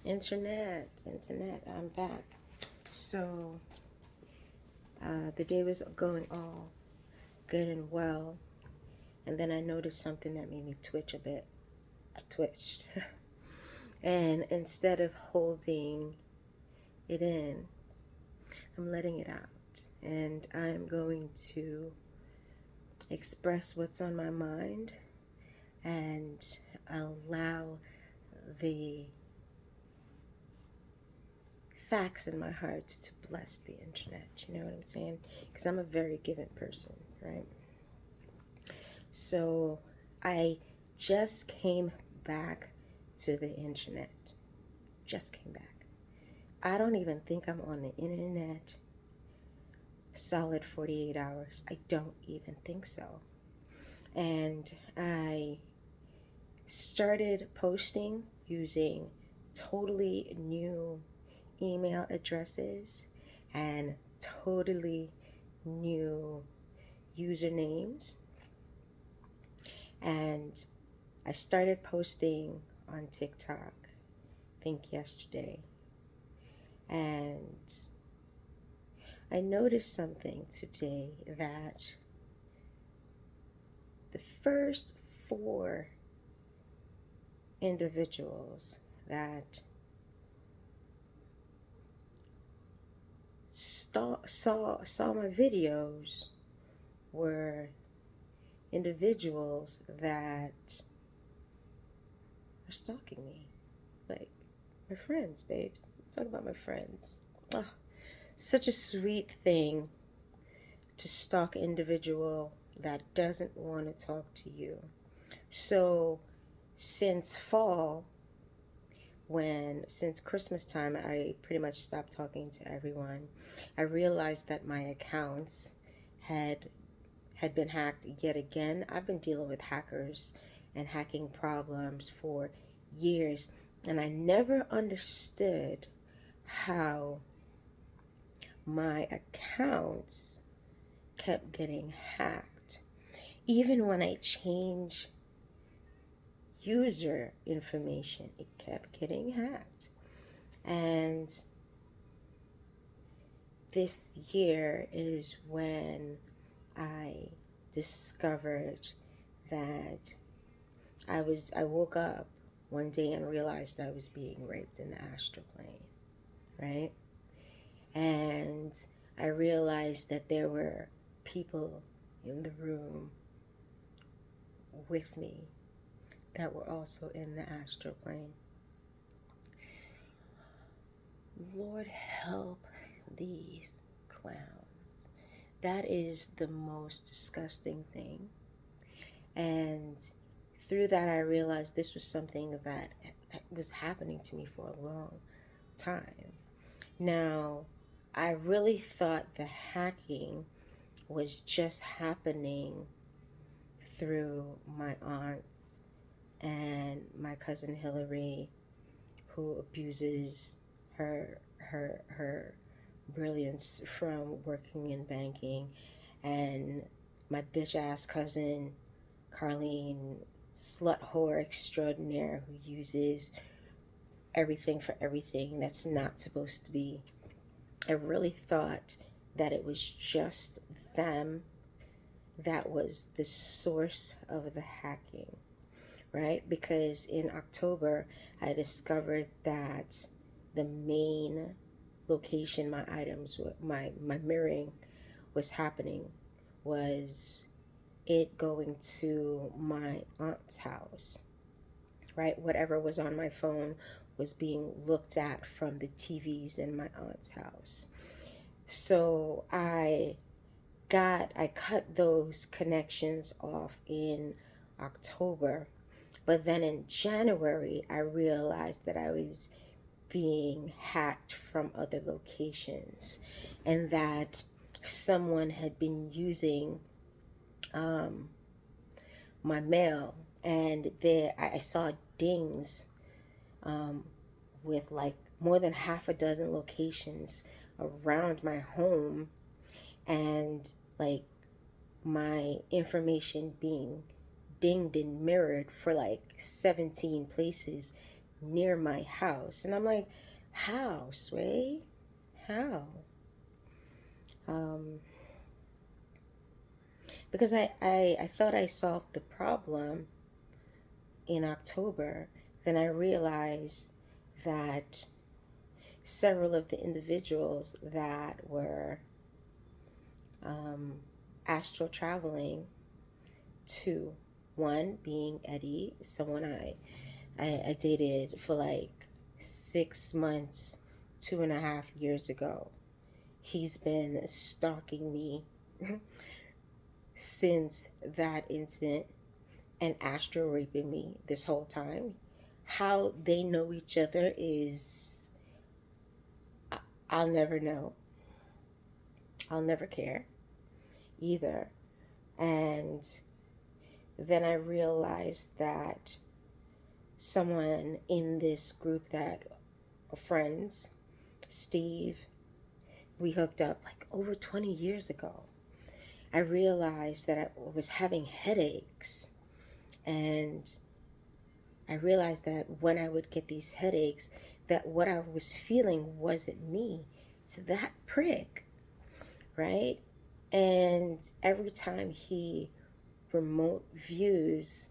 Internet, I'm back. So, the day was going all good and well, and then I noticed something that made me twitch a bit. I twitched. And instead of holding it in, I'm letting it out. And I'm going to express what's on my mind and allow the facts in my heart to bless the internet. You know what I'm saying? Because I'm a very given person, right? So I just came back to the internet. Just came back. I don't even think I'm on the internet solid 48 hours. I don't even think so. And I started posting using totally new email addresses and totally new usernames. And I started posting on TikTok, I think yesterday. And I noticed something today that the first four individuals that saw my videos were individuals that are stalking me. Like, my friends, babes. I'm talking about my friends. Oh, such a sweet thing to stalk an individual that doesn't want to talk to you. So, since fall, since Christmas time, I pretty much stopped talking to everyone. I realized that my accounts had been hacked yet again. I've been dealing with hackers and hacking problems for years, and I never understood how my accounts kept getting hacked. Even when I changed user information, it kept getting hacked. And this year is when I discovered that I woke up one day and realized I was being raped in the astral plane, right? And I realized that there were people in the room with me that were also in the astral plane. Lord help these clowns. That is the most disgusting thing. And through that, I realized this was something that was happening to me for a long time. Now, I really thought the hacking was just happening through my aunts and my cousin Hillary, who abuses her brilliance from working in banking, and my bitch ass cousin Carlene, slut whore extraordinaire, who uses everything for everything that's not supposed to be. I really thought that it was just them that was the source of the hacking, right? Because in October, I discovered that the main location my items, my mirroring was happening, was it going to my aunt's house, right? Whatever was on my phone was being looked at from the TVs in my aunt's house. So I cut those connections off in October, but then in January I realized that I was being hacked from other locations, and that someone had been using my mail, and there I saw dings with like more than half a dozen locations around my home, and like my information being dinged and mirrored for like 17 places near my house. And I'm like, how, Sway? How? Um, because I thought I solved the problem in October. Then I realized that several of the individuals that were um, astral traveling to, one being Eddie, someone I dated for like 6 months, 2.5 years ago. He's been stalking me since that incident and astral raping me this whole time. How they know each other is, I'll never know. I'll never care either. And then I realized that someone in this group that friends, Steve, we hooked up like over 20 years ago. I realized that I was having headaches, and I realized that when I would get these headaches, that what I was feeling wasn't me. It's that prick, right? And every time he remote views,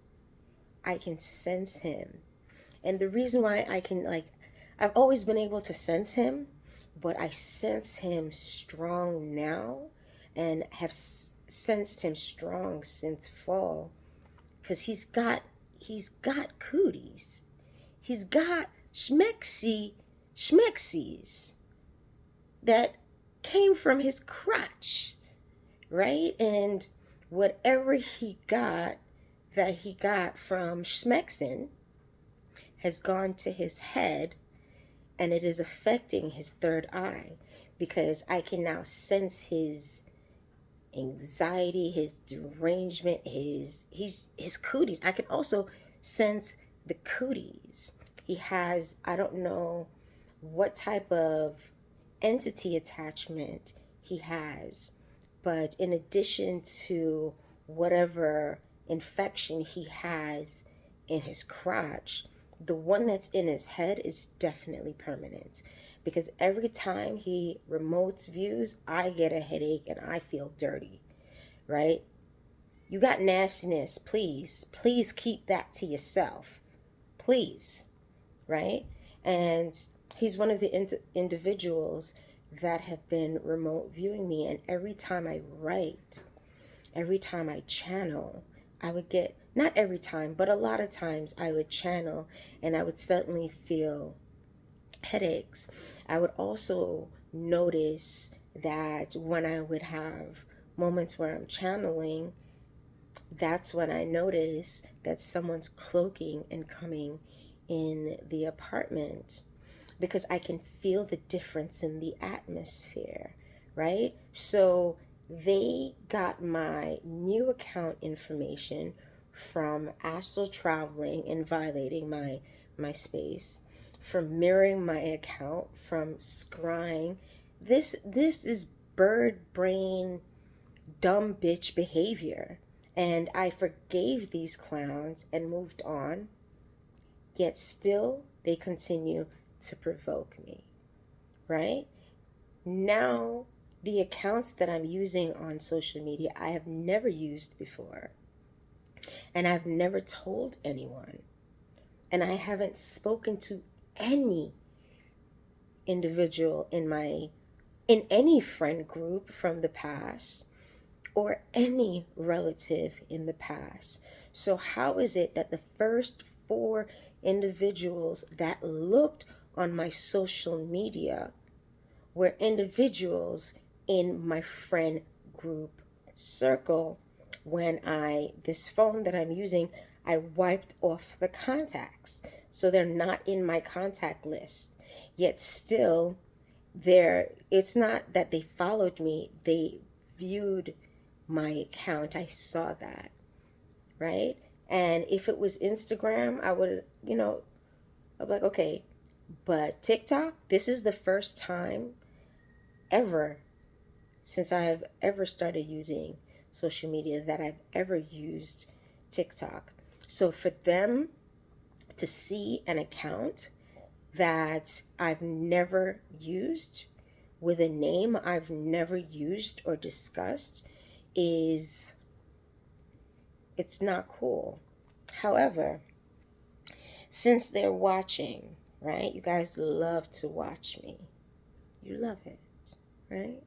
I can sense him. And the reason why I can, like, I've always been able to sense him, but I sense him strong now and have sensed him strong since fall, because he's got cooties. He's got schmexies that came from his crotch, right? And whatever he got that he got from schmexing has gone to his head, and it is affecting his third eye, because I can now sense his anxiety, his derangement, his cooties. I can also sense the cooties. He has, I don't know what type of entity attachment he has, but in addition to whatever infection he has in his crotch, the one that's in his head is definitely permanent, because every time he remotes views, I get a headache and I feel dirty, right? You got nastiness, please keep that to yourself, please, right? And he's one of the individuals that have been remote viewing me, and every time I write, every time I channel, I would get, not every time, but a lot of times I would channel and I would suddenly feel headaches. I would also notice that when I would have moments where I'm channeling, that's when I notice that someone's cloaking and coming in the apartment, because I can feel the difference in the atmosphere, right? So they got my new account information from astral traveling and violating my space, from mirroring my account, from scrying. This is bird brain dumb bitch behavior. And I forgave these clowns and moved on, yet still they continue to provoke me, right? Now, the accounts that I'm using on social media, I have never used before. And I've never told anyone. And I haven't spoken to any individual in any friend group from the past, or any relative in the past. So how is it that the first 4 individuals that looked on my social media were individuals in my friend group circle, when this phone that I'm using, I wiped off the contacts, so they're not in my contact list? Yet still, it's not that they followed me, they viewed my account. I saw that, right? And if it was Instagram, I would, I'd be like, okay. But TikTok, this is the first time ever since I've ever started using social media that I've ever used TikTok. So for them to see an account that I've never used with a name I've never used or discussed it's not cool. However, since they're watching, right? You guys love to watch me. You love it, right?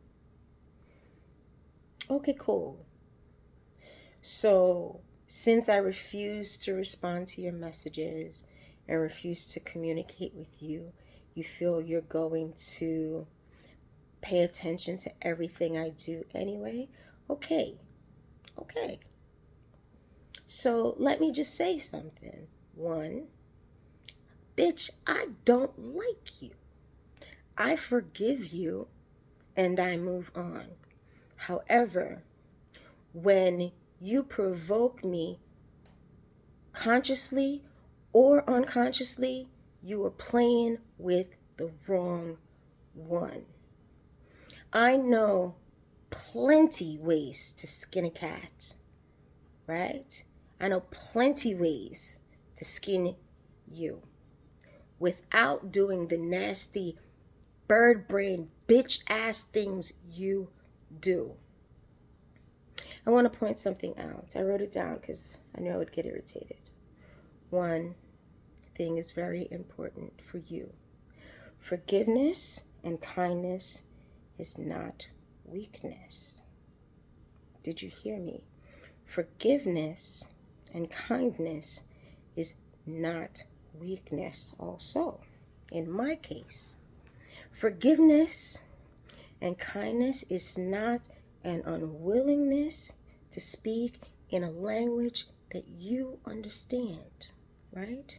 Okay, cool. So, since I refuse to respond to your messages and refuse to communicate with you, you feel you're going to pay attention to everything I do anyway? Okay. So, let me just say something. One, bitch, I don't like you. I forgive you and I move on. However, when you provoke me consciously or unconsciously, you are playing with the wrong one. I know plenty ways to skin a cat, right? I know plenty ways to skin you without doing the nasty bird brain bitch ass things you do. I want to point something out. I wrote it down because I knew I would get irritated. One thing is very important for you. Forgiveness and kindness is not weakness. Did you hear me? Forgiveness and kindness is not weakness also. In my case, forgiveness and kindness is not an unwillingness to speak in a language that you understand, right?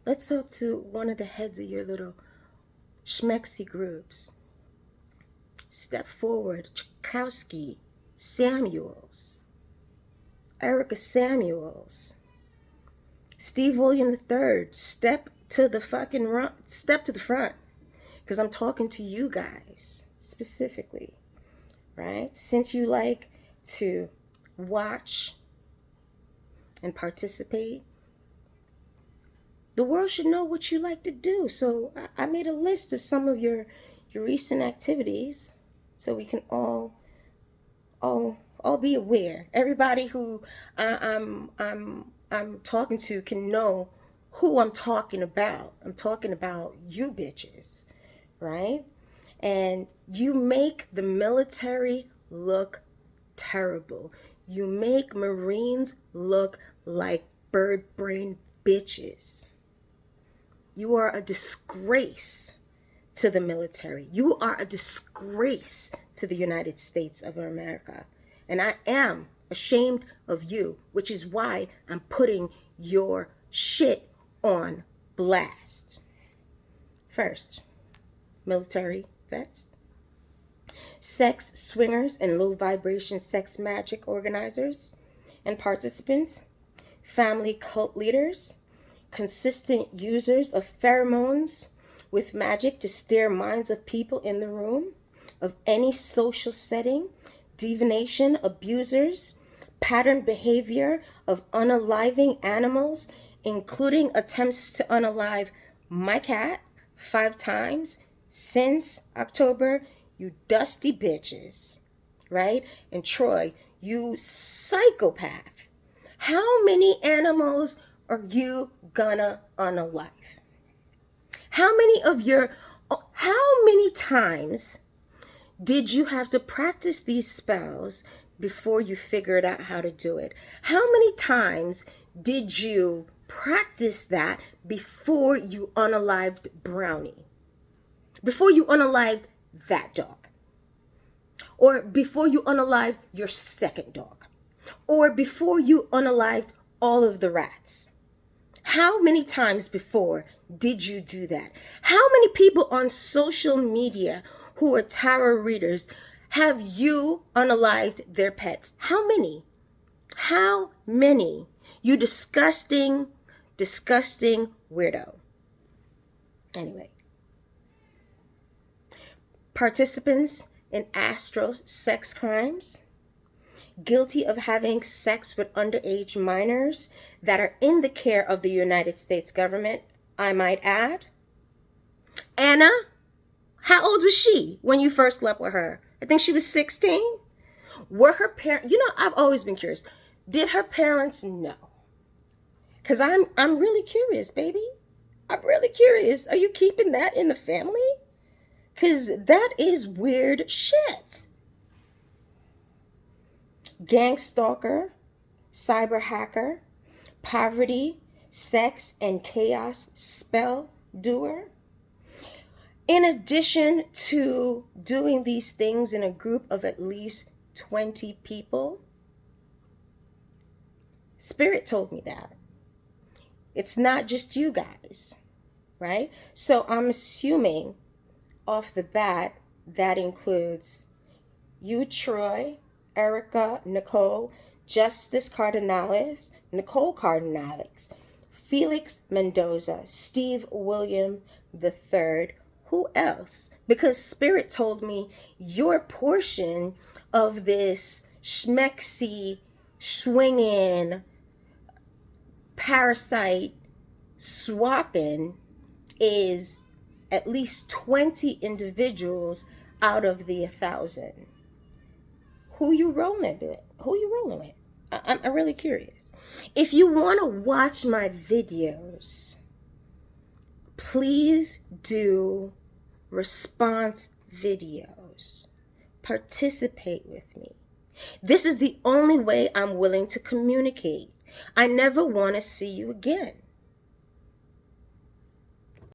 Let's talk to one of the heads of your little schmexy groups. Step forward, Tchaikovsky, Samuels, Erica Samuels, Steve William III, step to the front, because I'm talking to you guys specifically, right? Since you like to watch and participate, the world should know what you like to do. So I made a list of some of your recent activities so we can all be aware. Everybody who I'm talking to can know who I'm talking about. I'm talking about you bitches, right? And you make the military look terrible. You make Marines look like bird brain bitches. You are a disgrace to the military. You are a disgrace to the United States of America. And I am ashamed of you, which is why I'm putting your shit on blast. First, military vets, sex swingers and low vibration sex magic organizers and participants, family cult leaders, consistent users of pheromones with magic to steer minds of people in the room, of any social setting, divination abusers, pattern behavior of unaliving animals, including attempts to unalive my cat 5 times since October, you dusty bitches, right? And Troy, you psychopath. How many animals are you gonna unalive? How many times did you have to practice these spells before you figured out how to do it? How many times did you practice that before you unalived Brownie? Before you unalived that dog? Or before you unalived your second dog? Or before you unalived all of the rats? How many times before did you do that? How many people on social media who are tarot readers have you unalived their pets? How many? How many? You disgusting weirdo. Anyway. Participants in astral sex crimes, guilty of having sex with underage minors that are in the care of the United States government, I might add. Anna, how old was she when you first slept with her? I think she was 16. Were her parents, I've always been curious. Did her parents know? Because I'm really curious, baby. I'm really curious. Are you keeping that in the family? Because that is weird shit. Gang stalker, cyber hacker, poverty, sex, and chaos spell doer. In addition to doing these things in a group of at least 20 people, Spirit told me that. It's not just you guys, right? So I'm assuming off the bat that includes you, Troy, Erica, Nicole, Justice Cardinalis, Nicole Cardinalis, Felix Mendoza, Steve William III. Who else? Because Spirit told me your portion of this schmexy, swinging, parasite swapping is at least 20 individuals out of the 1,000. Who you rolling with? I'm really curious. If you want to watch my videos, please do response videos. Participate with me. This is the only way I'm willing to communicate. I never want to see you again.